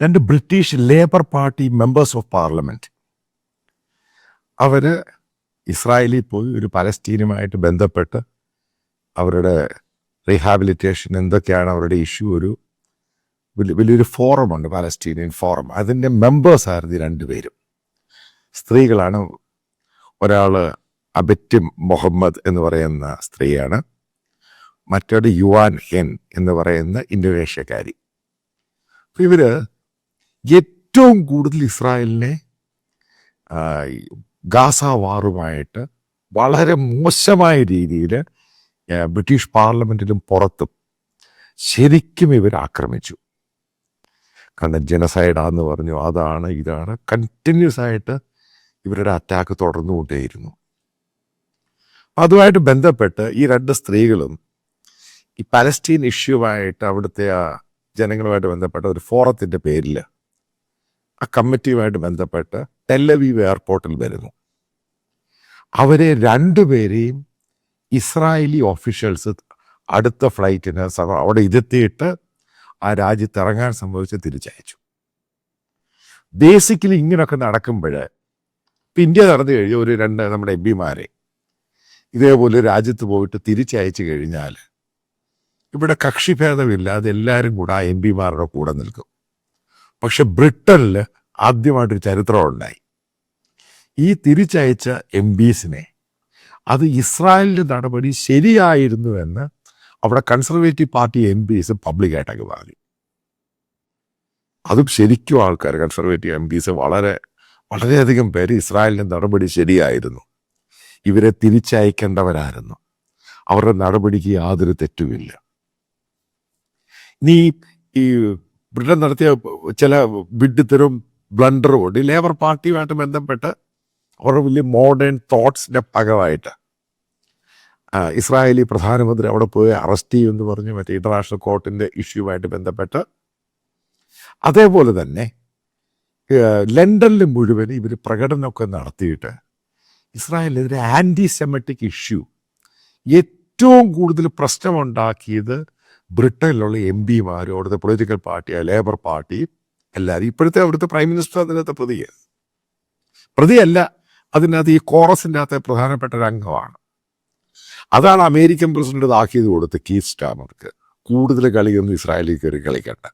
രണ്ട് British Labour party members of parliament അവർ ഇസ്രായേലിൽ പോയി ഒരു പലസ്തീനുമായിട്ട് ബന്ധപ്പെട്ട് അവരുടെ റീഹാബിലിറ്റേഷൻ എന്തൊക്കെയാണ് അവരുടെ ഇഷ്യൂ, ഒരു വലിയൊരു ഫോറമുണ്ട്, പാലസ്റ്റീനിയൻ ഫോറം. അതിൻ്റെ മെമ്പേഴ്സ് ആയിരുന്നു ഈ രണ്ടുപേരും. സ്ത്രീകളാണ്. ഒരാൾ അബറ്റ് മുഹമ്മദ് എന്ന് പറയുന്ന സ്ത്രീയാണ്, മറ്റൊരു യുവാൻ ഹെൻ എന്ന് പറയുന്ന ഇന്തോനേഷ്യക്കാരി. ഇവര് ഏറ്റവും കൂടുതൽ ഇസ്രായേലിനെ ഗാസ വാറുമായിട്ട് വളരെ മോശമായ രീതിയിൽ ബ്രിട്ടീഷ് പാർലമെന്റിലും പുറത്തും ശരിക്കും ഇവർ ആക്രമിച്ചു. കാരണം ജനസൈഡാന്ന് പറഞ്ഞു, അതാണ് ഇതാണ്, കണ്ടിന്യൂസ് ആയിട്ട് ഇവരുടെ അറ്റാക്ക് തുടർന്നുകൊണ്ടേയിരുന്നു. അതുമായിട്ട് ബന്ധപ്പെട്ട് ഈ രണ്ട് സ്ത്രീകളും ഈ പലസ്തീൻ ഇഷ്യൂവായിട്ട് അവിടുത്തെ ആ ജനങ്ങളുമായിട്ട് ബന്ധപ്പെട്ട ഒരു ഫോറത്തിൻ്റെ പേരിൽ ആ കമ്മിറ്റിയുമായിട്ട് ബന്ധപ്പെട്ട് ടെല്ലവീവ് എയർപോർട്ടിൽ വരുന്നു. അവരെ രണ്ടുപേരെയും ഇസ്രായേലി ഓഫീഷ്യൽസ് അടുത്ത ഫ്ലൈറ്റിന് അവിടെ ഇരുത്തിയിട്ട് ആ രാജ്യത്ത് ഇറങ്ങാൻ സംഭവിച്ച് തിരിച്ചയച്ചു. ബേസിക്കലി ഇങ്ങനെയൊക്കെ നടക്കുമ്പോൾ ഇന്ത്യ നടന്നു കഴിഞ്ഞ് ഒരു രണ്ട് നമ്മുടെ എം പിമാരെ ഇതേപോലെ രാജ്യത്ത് പോയിട്ട് തിരിച്ചയച്ചു കഴിഞ്ഞാൽ ഇവിടെ കക്ഷിഭേദമില്ലാതെ എല്ലാവരും കൂടെ ആ എം പിമാരുടെ കൂടെ നിൽക്കും. പക്ഷെ ബ്രിട്ടനിൽ ആദ്യമായിട്ടൊരു ചരിത്രം ഉണ്ടായി. ഈ തിരിച്ചയച്ച എം പിസിനെ അത് ഇസ്രായേലിൻ്റെ നടപടി ശരിയായിരുന്നു എന്ന് അവിടെ കൺസർവേറ്റീവ് പാർട്ടി എം പിസ് പബ്ലിക്കായിട്ടൊക്കെ പറഞ്ഞു. അതും ശരിക്കും ആൾക്കാർ കൺസർവേറ്റീവ് എം പിസ് വളരെയധികം പേര് ഇസ്രായേലിൻ്റെ നടപടി ശരിയായിരുന്നു, ഇവരെ തിരിച്ചയക്കേണ്ടവരായിരുന്നു, അവരുടെ നടപടിക്ക് യാതൊരു തെറ്റുമില്ല. ഇനി ഈ ബ്രിട്ടൻ നടത്തിയ ചില വിഡ്ഢിത്തരും ബ്ലണ്ടറും ഉണ്ട്. ലേബർ പാർട്ടിയുമായിട്ട് ബന്ധപ്പെട്ട് അവരുടെ വലിയ മോഡേൺ തോട്ട്സിൻ്റെ ഭാഗമായിട്ട് ഇസ്രായേലി പ്രധാനമന്ത്രി അവിടെ പോയി അറസ്റ്റ് ചെയ്യുമെന്ന് പറഞ്ഞു, മറ്റേ ഇൻ്റർനാഷണൽ കോർട്ടിൻ്റെ ഇഷ്യൂവായിട്ട് ബന്ധപ്പെട്ട്. അതേപോലെ തന്നെ ലണ്ടനിൽ മുഴുവൻ ഇവർ പ്രകടനമൊക്കെ നടത്തിയിട്ട് ഇസ്രായേലിനെതിരെ ആൻറ്റി സെമറ്റിക് ഇഷ്യൂ ഏറ്റവും കൂടുതൽ പ്രശ്നമുണ്ടാക്കിയത് ബ്രിട്ടനിലുള്ള എം പിമാരും അവിടുത്തെ പൊളിറ്റിക്കൽ പാർട്ടി, ലേബർ പാർട്ടി എല്ലാവരും. ഇപ്പോഴത്തെ അവിടുത്തെ പ്രൈം മിനിസ്റ്റർ അതിനകത്ത് പ്രതിയല്ല, അതിനകത്ത് ഈ കോറസിൻ്റെ അകത്തെ പ്രധാനപ്പെട്ട ഒരു അംഗമാണ്. അതാണ് അമേരിക്കൻ പ്രസിഡന്റ് ഇതാക്കിയത് കൊടുത്ത് കീത്ത് സ്റ്റാർമർക്ക് കൂടുതൽ കളിയൊന്നും ഇസ്രായേലിൽ കയറി കളിക്കണ്ട,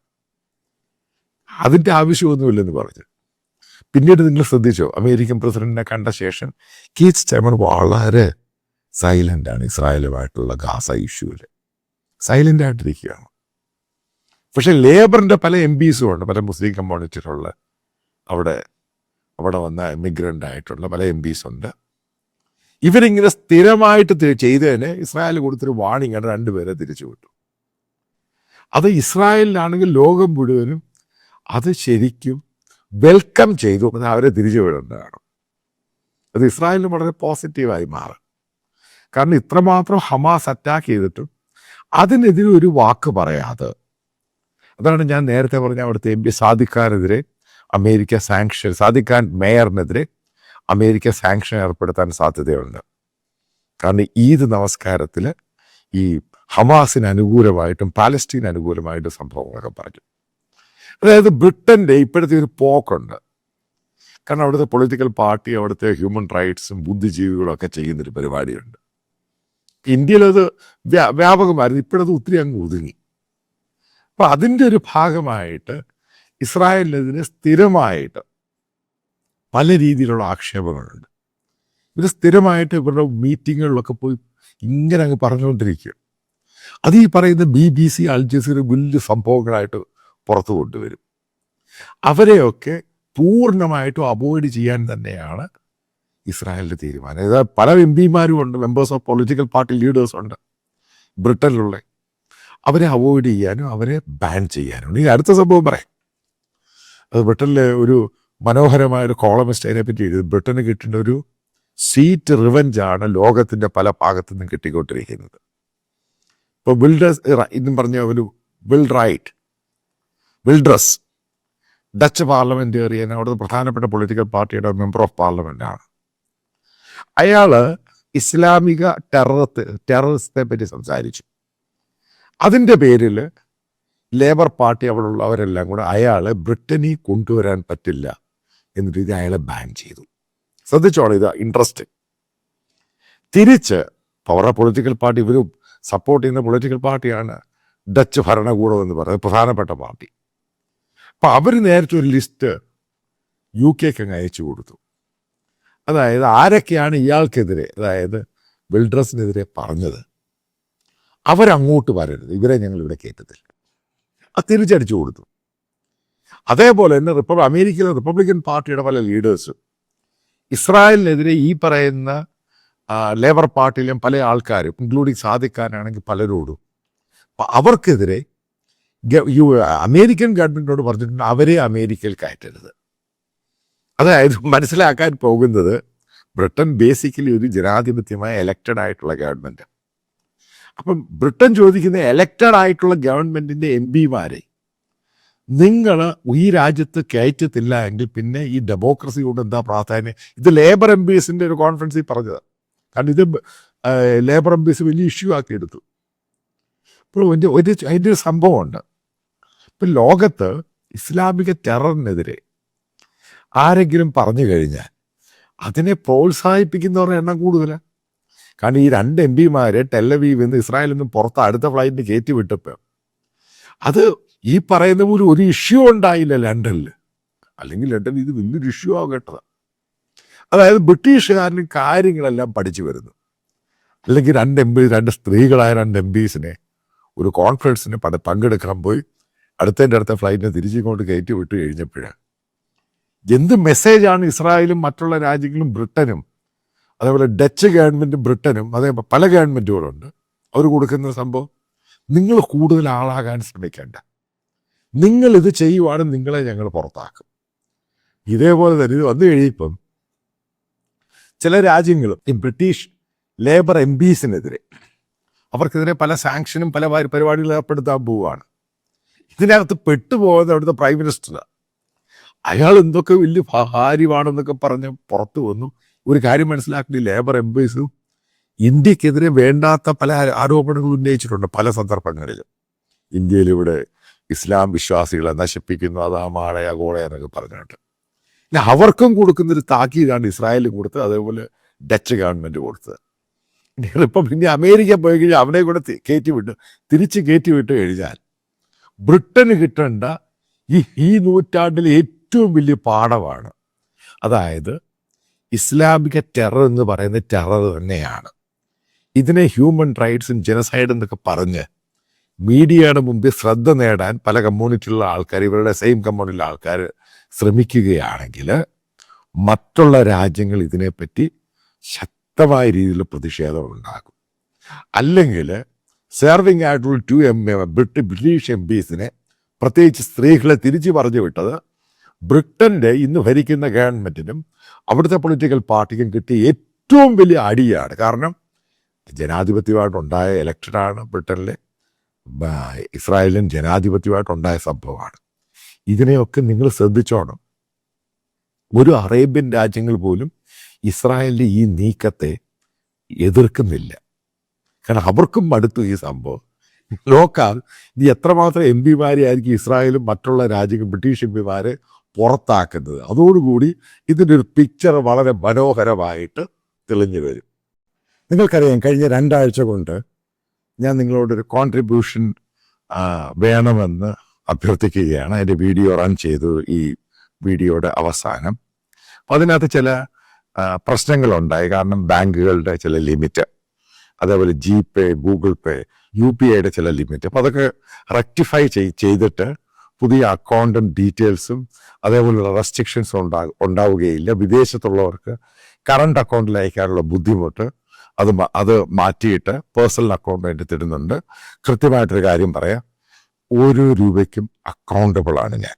അതിൻ്റെ ആവശ്യമൊന്നുമില്ലെന്ന് പറഞ്ഞു. പിന്നീട് നിങ്ങൾ ശ്രദ്ധിച്ചോ, അമേരിക്കൻ പ്രസിഡന്റിനെ കണ്ട ശേഷം കീത്ത് സ്റ്റാർമർ വളരെ സൈലൻ്റാണ് ഇസ്രായേലുമായിട്ടുള്ള ഗാസ ഇഷ്യൂവിൽ, സൈലൻ്റ് ആയിട്ടിരിക്കുകയാണ്. പക്ഷെ ലേബറിൻ്റെ പല എം പിസും ഉണ്ട്, പല മുസ്ലിം കമ്മ്യൂണിറ്റിയിലുള്ള അവിടെ വന്ന ഇമിഗ്രൻ്റ് ആയിട്ടുള്ള പല എം പിസ് ഉണ്ട്. ഇവരിങ്ങനെ സ്ഥിരമായിട്ട് ചെയ്തതിന് ഇസ്രായേൽ കൊടുത്തൊരു വാണിംഗ് ആണ്, രണ്ടുപേരെ തിരിച്ചു വിട്ടു. അത് ഇസ്രായേലിലാണെങ്കിൽ ലോകം മുഴുവനും അത് ശരിക്കും വെൽക്കം ചെയ്തു, അവരെ തിരിച്ചു വിടേണ്ടതാണ്. അത് ഇസ്രായേലിന് വളരെ പോസിറ്റീവായി മാറും. കാരണം ഇത്രമാത്രം ഹമാസ് അറ്റാക്ക് ചെയ്തിട്ടും അതിനെതിരെ ഒരു വാക്ക് പറയാതെ, അതാണ് ഞാൻ നേരത്തെ പറഞ്ഞ അവിടുത്തെ എം പി സാദിഖാനെതിരെ അമേരിക്ക സാദിഖ് ഖാൻ മേയറിനെതിരെ അമേരിക്ക സാങ്ഷൻ ഏർപ്പെടുത്താൻ സാധ്യതയുണ്ട്. കാരണം ഈദ് നമസ്കാരത്തിൽ ഈ ഹമാസിന് അനുകൂലമായിട്ടും പാലസ്തീൻ അനുകൂലമായിട്ടും സംഭവങ്ങളൊക്കെ പറഞ്ഞു. അതായത് ബ്രിട്ടൻ്റെ ഇപ്പോഴത്തെ ഒരു പോക്കുണ്ട്. കാരണം അവിടുത്തെ പൊളിറ്റിക്കൽ പാർട്ടി, അവിടുത്തെ ഹ്യൂമൻ റൈറ്റ്സും ബുദ്ധിജീവികളും ഒക്കെ ചെയ്യുന്നൊരു പരിപാടിയുണ്ട്. ഇന്ത്യയിലത് വ്യാപകമായിരുന്നു, ഇപ്പോഴത് ഒത്തിരി അങ്ങ് ഒതുങ്ങി. അപ്പോൾ അതിൻ്റെ ഒരു ഭാഗമായിട്ട് ഇസ്രായേലിനെതിരെ സ്ഥിരമായിട്ട് പല രീതിയിലുള്ള ആക്ഷേപങ്ങളുണ്ട്. ഇവർ സ്ഥിരമായിട്ട് ഇവരുടെ മീറ്റിങ്ങുകളിലൊക്കെ പോയി ഇങ്ങനെ അങ്ങ് പറഞ്ഞുകൊണ്ടിരിക്കുക. അത് ഈ പറയുന്ന BBC, അൽ ജസീറ വലിയ സംഭവങ്ങളായിട്ട് പുറത്തു കൊണ്ടുവരും. അവരെയൊക്കെ പൂർണ്ണമായിട്ടും അവോയ്ഡ് ചെയ്യാൻ തന്നെയാണ് ഇസ്രായേലിൻ്റെ തീരുമാനം. അതായത് പല എം പിമാരും ഉണ്ട്, members of political party leaders ഉണ്ട് ബ്രിട്ടനിലുള്ള. അവരെ അവോയ്ഡ് ചെയ്യാനും അവരെ ബാൻ ചെയ്യാനും. ഈ അടുത്ത സംഭവം പറയാം, അത് ബ്രിട്ടനിലെ ഒരു മനോഹരമായൊരു കോളമിസ്റ്റ് അതിനെപ്പറ്റി എഴുതി. ബ്രിട്ടന് കിട്ടുന്ന ഒരു സീറ്റ് റിവഞ്ചാണ് ലോകത്തിൻ്റെ പല ഭാഗത്തു നിന്നും കിട്ടിക്കൊണ്ടിരിക്കുന്നത്. ഇപ്പോൾ ഇന്നും പറഞ്ഞ ഒരു വിൽഡ്രസ് ഡച്ച് പാർലമെൻറ്റേറിയൻ, അവിടുത്തെ പ്രധാനപ്പെട്ട പൊളിറ്റിക്കൽ പാർട്ടിയുടെ മെമ്പർ ഓഫ് പാർലമെൻറ്റാണ്. അയാൾ ഇസ്ലാമിക ടെററിസത്തെ പറ്റി സംസാരിച്ചു. അതിൻ്റെ പേരിൽ ലേബർ പാർട്ടി അവിടെ ഉള്ളവരെല്ലാം കൂടെ അയാളെ ബ്രിട്ടനിൽ കൊണ്ടുവരാൻ പറ്റില്ല എന്ന രീതി അയാളെ ബാൻ ചെയ്തു. ശ്രദ്ധിച്ചോളൂ, ഇത് ഇൻട്രസ്റ്റിംഗ്. തിരിച്ച് അവരുടെ പൊളിറ്റിക്കൽ പാർട്ടി, ഇവരും സപ്പോർട്ട് ചെയ്യുന്ന പൊളിറ്റിക്കൽ പാർട്ടിയാണ് ഡച്ച് ഭരണകൂടം എന്ന് പറയുന്നത്, പ്രധാനപ്പെട്ട പാർട്ടി. അപ്പം അവർ നേരത്തെ ഒരു ലിസ്റ്റ് UK അങ്ങ് അയച്ചു കൊടുത്തു. അതായത് ആരൊക്കെയാണ് ഇയാൾക്കെതിരെ, അതായത് വിൽഡ്രസിനെതിരെ പറഞ്ഞത്, അവരങ്ങോട്ട് വരരുത്, ഇവരെ ഞങ്ങൾ ഇവിടെ കയറ്റത്തില്ല. അത് തിരിച്ചടിച്ചു കൊടുത്തു. അതേപോലെ തന്നെ അമേരിക്കയിലെ റിപ്പബ്ലിക്കൻ പാർട്ടിയുടെ പല ലീഡേഴ്സും ഇസ്രായേലിനെതിരെ ഈ പറയുന്ന ലേബർ പാർട്ടിയിലും പല ആൾക്കാരും, ഇൻക്ലൂഡിങ് സാദിഖാനാണെങ്കിൽ പലരോടും, അവർക്കെതിരെ അമേരിക്കൻ ഗവൺമെൻറ്റിനോട് പറഞ്ഞിട്ടുണ്ട് അവരെ അമേരിക്കയിൽ കയറ്റരുത്. അതായത് മനസ്സിലാക്കാൻ പോകുന്നത് ബ്രിട്ടൻ ബേസിക്കലി ഒരു ജനാധിപത്യമായ എലക്റ്റഡ് ആയിട്ടുള്ള ഗവൺമെൻറ്. അപ്പം ബ്രിട്ടൻ ചോദിക്കുന്ന എലക്റ്റഡ് ആയിട്ടുള്ള ഗവൺമെൻറ്റിൻ്റെ MPമാരെ നിങ്ങൾ ഈ രാജ്യത്ത് കയറ്റത്തില്ല എങ്കിൽ പിന്നെ ഈ ഡെമോക്രസി കൊണ്ട് എന്താ പ്രാധാന്യം? ഇത് ലേബർ MPസിൻ്റെ ഒരു കോൺഫറൻസിൽ പറഞ്ഞത്. കാരണം ഇത് ലേബർ MPs വലിയ ഇഷ്യൂ ആക്കി എടുത്തു. ഇപ്പോൾ അതിൻ്റെ ഒരു സംഭവമുണ്ട്. ഇപ്പം ലോകത്ത് ഇസ്ലാമിക ടെററിനെതിരെ ആരെങ്കിലും പറഞ്ഞു കഴിഞ്ഞാൽ അതിനെ പ്രോത്സാഹിപ്പിക്കുന്നവരുടെ എണ്ണം കൂടുതലാണ്. കാരണം ഈ 2 MPമാരെ ടെല്ലവീവിൽ നിന്ന് ഇസ്രായേലിൽ നിന്നും പുറത്ത് അടുത്ത ഫ്ലൈറ്റിന് കയറ്റി വിട്ടപ്പോൾ അത് ഈ പറയുന്ന ഒരു ഇഷ്യൂ ഉണ്ടായില്ല ലണ്ടനിൽ. അല്ലെങ്കിൽ ലണ്ടനിൽ ഇത് വലിയൊരു ഇഷ്യൂ ആകേണ്ടതാണ്. അതായത് ബ്രിട്ടീഷുകാരന് കാര്യങ്ങളെല്ലാം പഠിച്ചു വരുന്നു. അല്ലെങ്കിൽ 2 സ്ത്രീകളായ 2 MPസിനെ ഒരു കോൺഫറൻസിന് പങ്കെടുക്കാൻ പോയി അടുത്ത ഫ്ലൈറ്റിനെ തിരിച്ചിങ്ങോട്ട് കയറ്റി വിട്ട് കഴിഞ്ഞപ്പോഴാണ് എന്ത് മെസ്സേജാണ് ഇസ്രായേലും മറ്റുള്ള രാജ്യങ്ങളും ബ്രിട്ടനും അതേപോലെ ഡച്ച് ഗവൺമെൻറ്റും ബ്രിട്ടനും അതേപോലെ പല ഗവൺമെൻറ്റുകളുണ്ട് അവർ കൊടുക്കുന്ന സംഭവം, നിങ്ങൾ കൂടുതൽ ആളാകാൻ ശ്രമിക്കേണ്ട, നിങ്ങളിത് ചെയ്യുവാണെങ്കിൽ നിങ്ങളെ ഞങ്ങൾ പുറത്താക്കും. ഇതേപോലെ തന്നെ ഇത് വന്നു കഴിയുമ്പം ചില രാജ്യങ്ങളും ഈ ബ്രിട്ടീഷ് ലേബർ MPസിനെതിരെ അവർക്കെതിരെ പല സാങ്ഷനും പല പരിപാടികളും ഏർപ്പെടുത്താൻ പോവുകയാണ്. ഇതിനകത്ത് പെട്ടുപോകുന്നത് അവിടുത്തെ പ്രൈം മിനിസ്റ്ററാണ്. അയാൾ എന്തൊക്കെ വലിയ ഭാര്യമാണെന്നൊക്കെ പറഞ്ഞ് പുറത്തു വന്നു. ഒരു കാര്യം മനസ്സിലാക്കി, ലേബർ MPസും ഇന്ത്യക്കെതിരെ വേണ്ടാത്ത പല ആരോപണങ്ങൾ ഉന്നയിച്ചിട്ടുണ്ട് പല സന്ദർഭങ്ങളിലും. ഇന്ത്യയിലിവിടെ ഇസ്ലാം വിശ്വാസികളെ നശിപ്പിക്കുന്നു, അതാ മാഴയ കോളയ എന്നൊക്കെ പറഞ്ഞിട്ട്. പിന്നെ അവർക്കും കൊടുക്കുന്നൊരു താക്കീതാണ് ഇസ്രായേലും കൊടുത്തത്, അതേപോലെ ഡച്ച് ഗവൺമെൻറ് കൊടുത്തത്. ഇപ്പം പിന്നെ അമേരിക്ക പോയി കഴിഞ്ഞാൽ അവനെ കൂടെ തിരിച്ച് കയറ്റിവിട്ട് കഴിഞ്ഞാൽ ബ്രിട്ടന് കിട്ടേണ്ട ഈ നൂറ്റാണ്ടിലെ ഏറ്റവും വലിയ പാഠമാണ്. അതായത് ഇസ്ലാമിക ടെറർ എന്ന് പറയുന്ന ടെറർ തന്നെയാണ്. ഇതിനെ ഹ്യൂമൻ റൈറ്റ്സും ജനസൈഡ് എന്നൊക്കെ പറഞ്ഞ് മീഡിയയുടെ മുമ്പിൽ ശ്രദ്ധ നേടാൻ പല കമ്മ്യൂണിറ്റിയിലുള്ള ആൾക്കാർ, ഇവരുടെ സെയിം കമ്മ്യൂണിറ്റിയിലുള്ള ആൾക്കാർ ശ്രമിക്കുകയാണെങ്കിൽ മറ്റുള്ള രാജ്യങ്ങൾ ഇതിനെപ്പറ്റി ശക്തമായ രീതിയിൽ പ്രതിഷേധം ഉണ്ടാകും. അല്ലെങ്കിൽ സെർവിങ് ആയിട്ടുള്ള 2 ബ്രിട്ടീഷ് MPസിനെ, പ്രത്യേകിച്ച് സ്ത്രീകളെ തിരിച്ചു പറഞ്ഞു വിട്ടത് ബ്രിട്ടൻ്റെ ഇന്ന് ഭരിക്കുന്ന ഗവൺമെൻറ്റിനും അവിടുത്തെ പൊളിറ്റിക്കൽ പാർട്ടിക്കും കിട്ടിയ ഏറ്റവും വലിയ അടിയാണ്. കാരണം ജനാധിപത്യമായിട്ടുണ്ടായ ഇലക്ഷനാണ് ബ്രിട്ടനിലെ, ഇസ്രായേലിലും ജനാധിപത്യമായിട്ടുണ്ടായ സംഭവമാണ്. ഇതിനെയൊക്കെ നിങ്ങൾ ശ്രദ്ധിച്ചോണം. ഒരു അറേബ്യൻ രാജ്യങ്ങൾ പോലും ഇസ്രായേലിൻ്റെ ഈ നീക്കത്തെ എതിർക്കുന്നില്ല. കാരണം അവർക്കും മടുത്തു ഈ സംഭവം. നോക്കാം ഇത് എത്രമാത്രം MPമാരെ ആയിരിക്കും ഇസ്രായേലും മറ്റുള്ള രാജ്യങ്ങൾ ബ്രിട്ടീഷ് MPമാരെ പുറത്താക്കുന്നത്. അതോടുകൂടി ഇതിൻ്റെ ഒരു പിക്ചർ വളരെ മനോഹരമായിട്ട് തെളിഞ്ഞു വരും. നിങ്ങൾക്കറിയാം, കഴിഞ്ഞ 2 ആഴ്ച കൊണ്ട് ഞാൻ നിങ്ങളോടൊരു കോൺട്രിബ്യൂഷൻ വേണമെന്ന് അഭ്യർത്ഥിക്കുകയാണ്. അതിൻ്റെ വീഡിയോ റൺ ചെയ്തു ഈ വീഡിയോയുടെ അവസാനം. അപ്പോൾ അതിനകത്ത് ചില പ്രശ്നങ്ങളുണ്ടായി. കാരണം ബാങ്കുകളുടെ ചില ലിമിറ്റ്, അതേപോലെ GPay, Google Pay, UPIയുടെ ചില ലിമിറ്റ്, അപ്പോൾ അതൊക്കെ റെക്ടിഫൈ ചെയ്തിട്ട് പുതിയ അക്കൗണ്ടും ഡീറ്റെയിൽസും അതേപോലുള്ള റെസ്ട്രിക്ഷൻസും ഉണ്ടാവുകയില്ല. വിദേശത്തുള്ളവർക്ക് കറണ്ട് അക്കൗണ്ടിൽ അയക്കാനുള്ള ബുദ്ധിമുട്ട് അത് മാറ്റിയിട്ട് പേഴ്സണൽ അക്കൗണ്ട് വേണ്ടി തരുന്നുണ്ട്. കൃത്യമായിട്ടൊരു കാര്യം പറയാം, 1 രൂപയ്ക്കും അക്കൗണ്ടബിളാണ് ഞാൻ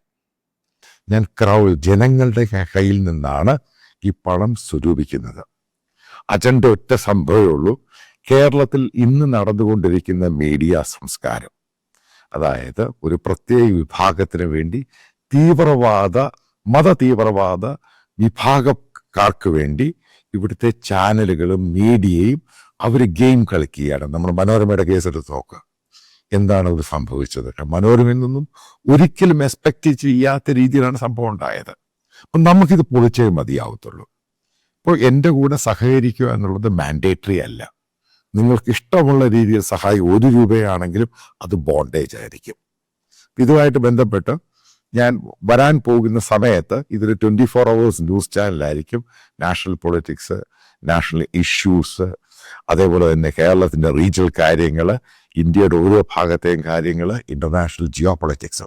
ജനങ്ങളുടെ കയ്യിൽ നിന്നാണ് ഈ പണം സ്വരൂപിക്കുന്നത്. അജണ്ട ഒറ്റ സംഭവമേ ഉള്ളൂ. കേരളത്തിൽ ഇന്ന് നടന്നുകൊണ്ടിരിക്കുന്ന മീഡിയ സംസ്കാരം, അതായത് ഒരു പ്രത്യേക വിഭാഗത്തിന് വേണ്ടി മത തീവ്രവാദ വിഭാഗക്കാർക്ക് വേണ്ടി ഇവിടുത്തെ ചാനലുകളും മീഡിയയും അവർ ഗെയിം കളിക്കുകയാണ്. നമ്മൾ മനോരമയുടെ കേസെടുത്ത് നോക്കുക. എന്താണത് സംഭവിച്ചത്? മനോരമയിൽ നിന്നും ഒരിക്കലും എക്സ്പെക്ട് ചെയ്യാത്ത രീതിയിലാണ് സംഭവം ഉണ്ടായത്. അപ്പം നമുക്കിത് പൊളിച്ചേ മതിയാവത്തുള്ളൂ. അപ്പോൾ എൻ്റെ കൂടെ സഹകരിക്കുക എന്നുള്ളത് മാൻഡേറ്ററി അല്ല. നിങ്ങൾക്ക് ഇഷ്ടമുള്ള രീതിയിൽ സഹായം 1 രൂപയാണെങ്കിലും അത് ബോണ്ടേജ് ആയിരിക്കും. ഇതുമായിട്ട് ബന്ധപ്പെട്ട് ഞാൻ വരാൻ പോകുന്ന സമയത്ത് ഇതൊരു 24 hours ന്യൂസ് ചാനലായിരിക്കും. നാഷണൽ പൊളിറ്റിക്സ്, നാഷണൽ ഇഷ്യൂസ്, അതേപോലെ തന്നെ കേരളത്തിൻ്റെ റീജിയണൽ കാര്യങ്ങൾ, ഇന്ത്യയുടെ ഓരോ ഭാഗത്തെയും കാര്യങ്ങൾ, ഇൻ്റർനാഷണൽ ജിയോ പൊളിറ്റിക്സ്.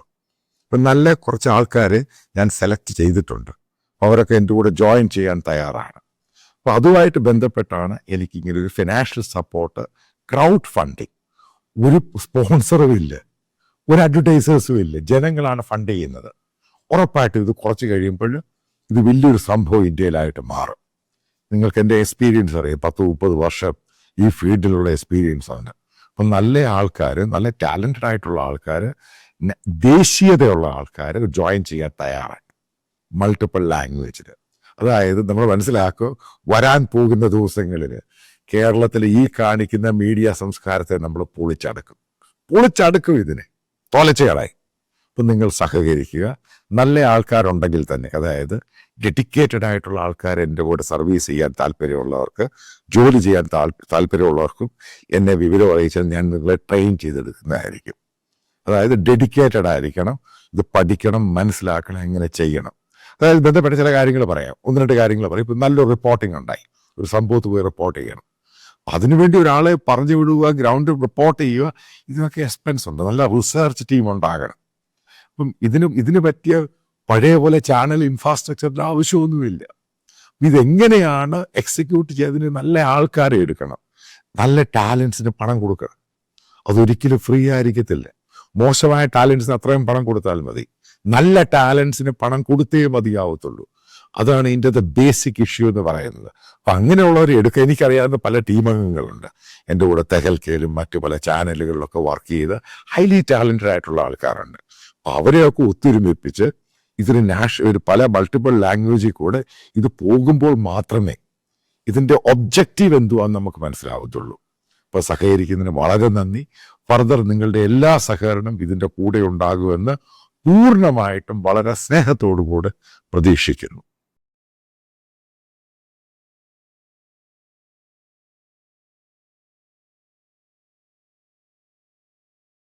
ഇപ്പം നല്ല കുറച്ച് ആൾക്കാരെ ഞാൻ സെലക്ട് ചെയ്തിട്ടുണ്ട്. അവരൊക്കെ എൻ്റെ കൂടെ ജോയിൻ ചെയ്യാൻ തയ്യാറാണ്. അപ്പോൾ അതുമായിട്ട് ബന്ധപ്പെട്ടാണ് എനിക്കിങ്ങനെ ഒരു ഫിനാൻഷ്യൽ സപ്പോർട്ട്, ക്രൗഡ് ഫണ്ടിങ്. ഒരു സ്പോൺസറും ഇല്ല, ഒരു അഡ്വർടൈസേഴ്സും ഇല്ല, ജനങ്ങളാണ് ഫണ്ട് ചെയ്യുന്നത്. ഉറപ്പായിട്ടും ഇത് കുറച്ച് കഴിയുമ്പോൾ ഇത് വലിയൊരു സംഭവം ഇന്ത്യയിലായിട്ട് മാറും. നിങ്ങൾക്ക് എൻ്റെ എക്സ്പീരിയൻസ് അറിയാം, 10-30 വർഷം ഈ ഫീൽഡിലുള്ള എക്സ്പീരിയൻസ് ആണ്. അപ്പം നല്ല ആൾക്കാർ, നല്ല ടാലൻറ്റഡ് ആയിട്ടുള്ള ആൾക്കാർ, ദേശീയതയുള്ള ആൾക്കാർ ജോയിൻ ചെയ്യാൻ തയ്യാറാണ്, മൾട്ടിപ്പിൾ ലാംഗ്വേജിൽ. അതായത് നമ്മൾ മനസ്സിലാക്കുക, വരാൻ പോകുന്ന ദിവസങ്ങളിൽ കേരളത്തിൽ ഈ കാണിക്കുന്ന മീഡിയ സംസ്കാരത്തെ നമ്മൾ പൊളിച്ചടുക്കും ഇതിനെ തോലച്ചയാളായി. അപ്പം നിങ്ങൾ സഹകരിക്കുക. നല്ല ആൾക്കാരുണ്ടെങ്കിൽ തന്നെ, അതായത് ഡെഡിക്കേറ്റഡ് ആയിട്ടുള്ള ആൾക്കാർ എൻ്റെ കൂടെ സർവീസ് ചെയ്യാൻ താല്പര്യമുള്ളവർക്ക്, ജോലി ചെയ്യാൻ താല്പര്യമുള്ളവർക്കും എന്നെ വിവരം അറിയിച്ചാൽ ഞാൻ നിങ്ങളെ ട്രെയിൻ ചെയ്തെടുക്കുന്നതായിരിക്കും. അതായത് ഡെഡിക്കേറ്റഡ് ആയിരിക്കണം, ഇത് പഠിക്കണം, മനസ്സിലാക്കണം, എങ്ങനെ ചെയ്യണം. അതായത് ബന്ധപ്പെട്ട ചില കാര്യങ്ങൾ പറയാം, 1-2 കാര്യങ്ങൾ പറയും. ഇപ്പം നല്ലൊരു റിപ്പോർട്ടിംഗ് ഉണ്ടായി, ഒരു സംഭവത്ത് പോയി റിപ്പോർട്ട് ചെയ്യണം. അതിനുവേണ്ടി ഒരാളെ പറഞ്ഞു വിടുക, ഗ്രൗണ്ടിൽ റിപ്പോർട്ട് ചെയ്യുക, ഇതിനൊക്കെ എക്സ്പെൻസ് ഉണ്ട്. നല്ല റിസർച്ച് ടീം ഉണ്ടാകണം. അപ്പം ഇതിന് പറ്റിയ പഴയ പോലെ ചാനൽ ഇൻഫ്രാസ്ട്രക്ചറിൻ്റെ ആവശ്യമൊന്നുമില്ല. ഇതെങ്ങനെയാണ് എക്സിക്യൂട്ട് ചെയ്തതിന് നല്ല ആൾക്കാരെ എടുക്കണം, നല്ല ടാലൻസിന് പണം കൊടുക്കണം. അതൊരിക്കലും ഫ്രീ ആയിരിക്കത്തില്ല. മോശമായ ടാലൻസിന് അത്രയും പണം കൊടുത്താൽ മതി, നല്ല ടാലൻസിന് പണം കൊടുത്തേ മതിയാവത്തുള്ളൂ. അതാണ് ഇതിൻ്റെ ബേസിക് ഇഷ്യൂ എന്ന് പറയുന്നത്. അപ്പം അങ്ങനെയുള്ളവരെ എടുക്കുക. എനിക്കറിയാവുന്ന പല ടീമംഗങ്ങളുണ്ട് എൻ്റെ കൂടെ, തെഹൽക്കയിലും മറ്റു പല ചാനലുകളിലൊക്കെ വർക്ക് ചെയ്ത് ഹൈലി ടാലൻറ്റഡ് ആയിട്ടുള്ള ആൾക്കാരുണ്ട്. അപ്പോൾ അവരെയൊക്കെ ഒത്തൊരുമിപ്പിച്ച് ഒരു പല മൾട്ടിപ്പിൾ ലാംഗ്വേജിൽ കൂടെ ഇത് പോകുമ്പോൾ മാത്രമേ ഇതിൻ്റെ ഒബ്ജക്റ്റീവ് എന്തുവാന്ന് നമുക്ക് മനസ്സിലാവത്തുള്ളൂ. അപ്പോൾ സഹകരിക്കുന്നതിന് വളരെ നന്ദി. ഫർദർ നിങ്ങളുടെ എല്ലാ സഹകരണം ഇതിൻ്റെ കൂടെ ഉണ്ടാകുമെന്ന് പൂർണ്ണമായിട്ടും വളരെ സ്നേഹത്തോടു കൂടെ പ്രതീക്ഷിക്കുന്നു.